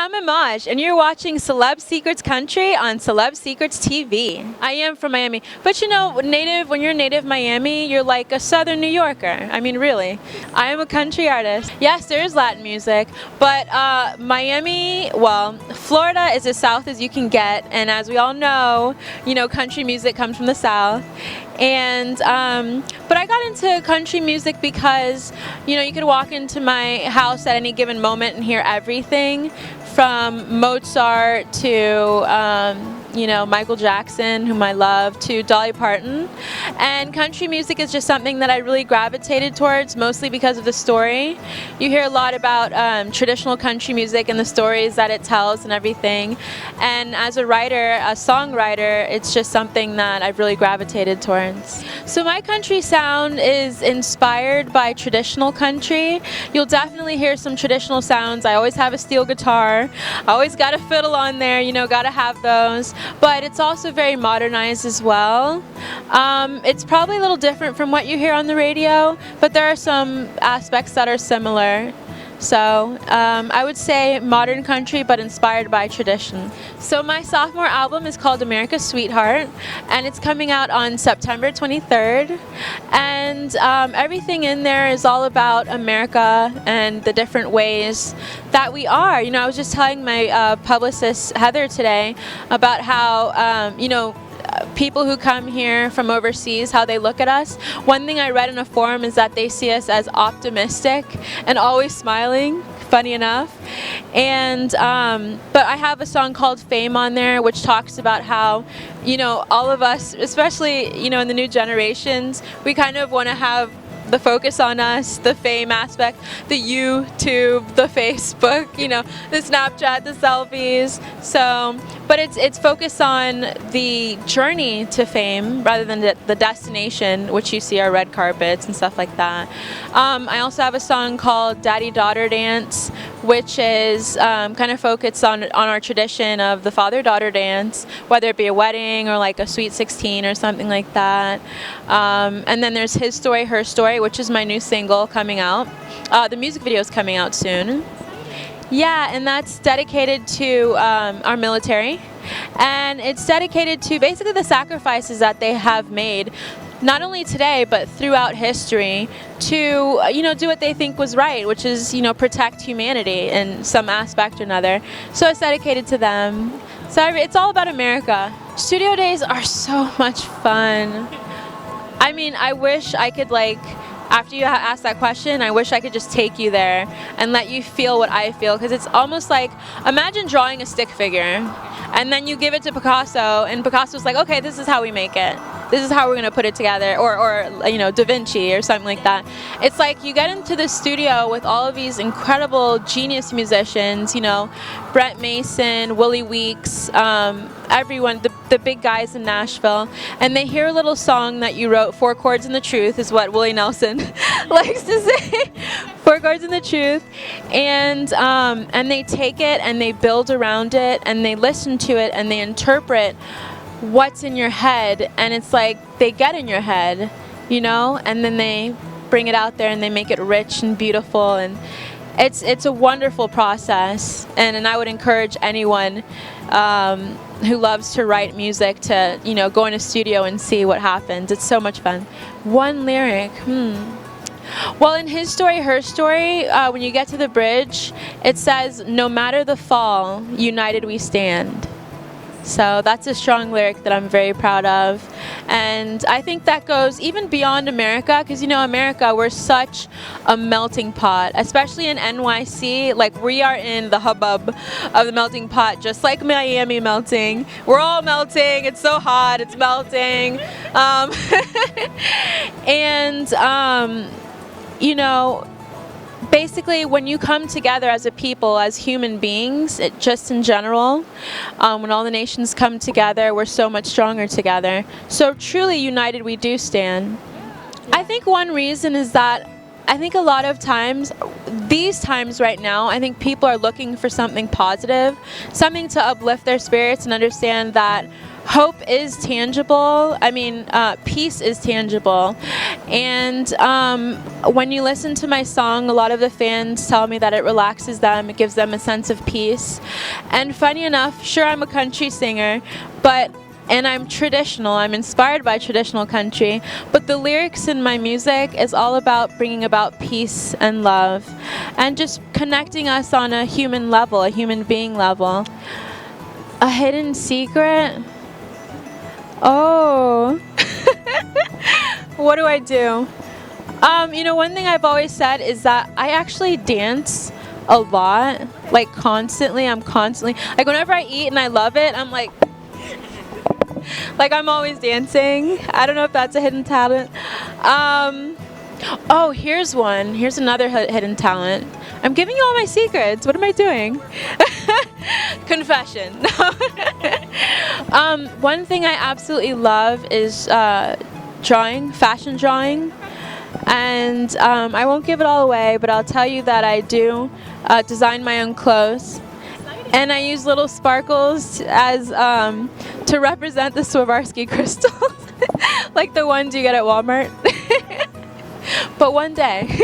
I'm IMAJ, and you're watching Celeb Secrets Country on Celeb Secrets TV. I am from Miami, but you know, when you're native Miami, you're like a Southern New Yorker. I mean, really. I am a country artist. Yes, there is Latin music, but Miami, well, Florida is as south as you can get, and as we all know, country music comes from the south. And but I got into country music because you could walk into my house at any given moment and hear everything from Mozart to Michael Jackson, whom I love, to Dolly Parton. And country music is just something that I really gravitated towards, mostly because of the story. You hear a lot about traditional country music and the stories that it tells and everything. And as a writer, a songwriter, it's just something that I've really gravitated towards. So my country sound is inspired by traditional country. You'll definitely hear some traditional sounds. I always have a steel guitar. I always got a fiddle on there, gotta have those. But it's also very modernized as well. It's probably a little different from what you hear on the radio, but there are some aspects that are similar. So I would say modern country, but inspired by tradition. So my sophomore album is called America's Sweetheart, and it's coming out on September 23rd. And everything in there is all about America and the different ways that we are. I was just telling my publicist Heather today about how people who come here from overseas, how they look at us. One thing I read in a forum is that they see us as optimistic and always smiling, funny enough. And but I have a song called Fame on there, which talks about how all of us, especially in the new generations, we kind of want to have the focus on us, the fame aspect, the YouTube, the Facebook, the Snapchat, the selfies. So, but it's focused on the journey to fame rather than the destination, which you see our red carpets and stuff like that. I also have a song called Daddy-Daughter Dance, which is kind of focused on our tradition of the father-daughter dance, whether it be a wedding or like a Sweet 16 or something like that. And then there's His Story, Her Story, which is my new single coming out. The music video is coming out soon. Yeah, and that's dedicated to our military. And it's dedicated to basically the sacrifices that they have made, not only today, but throughout history, to do what they think was right, which is protect humanity in some aspect or another. So it's dedicated to them. So it's all about America. Studio days are so much fun. I mean, I wish I could, after you ask that question, I wish I could just take you there and let you feel what I feel, because it's almost like, imagine drawing a stick figure and then you give it to Picasso, and Picasso's like, okay, this is how we make it. This is how we're going to put it together, or Da Vinci or something like that. It's like you get into the studio with all of these incredible genius musicians, Brent Mason, Willie Weeks, everyone, the big guys in Nashville, and they hear a little song that you wrote. 4 chords and the truth is what Willie Nelson likes to say. 4 chords and the truth, and they take it and they build around it and they listen to it and they interpret what's in your head, and it's like they get in your head, and then they bring it out there and they make it rich and beautiful, and it's a wonderful process. And I would encourage anyone who loves to write music to go in a studio and see what happens. It's so much fun. One lyric, Well, in His Story, Her Story, when you get to the bridge, it says, "No matter the fall, united we stand." So that's a strong lyric that I'm very proud of. And I think that goes even beyond America, because America, we're such a melting pot, especially in NYC. Like, we are in the hubbub of the melting pot, just like Miami melting. We're all melting. It's so hot. It's melting. Basically, when you come together as a people, as human beings, just in general, when all the nations come together, we're so much stronger together. So truly united we do stand. I think one reason is that I think a lot of times, these times right now, I think people are looking for something positive, something to uplift their spirits and understand that hope is tangible. I mean, peace is tangible. And when you listen to my song, a lot of the fans tell me that it relaxes them, it gives them a sense of peace. And funny enough, sure, I'm a country singer, and I'm traditional. I'm inspired by traditional country, but the lyrics in my music is all about bringing about peace and love and just connecting us on a human level, a human being level. A hidden secret? Oh. What do I do? One thing I've always said is that I actually dance a lot, like constantly. Like whenever I eat and I love it, I'm like I'm always dancing. I don't know if that's a hidden talent. Oh, here's one. Here's another hidden talent. I'm giving you all my secrets. What am I doing? Confession. One thing I absolutely love is drawing, fashion drawing. And I won't give it all away, but I'll tell you that I do design my own clothes. And I use little sparkles as to represent the Swarovski crystals, like the ones you get at Walmart. But one day.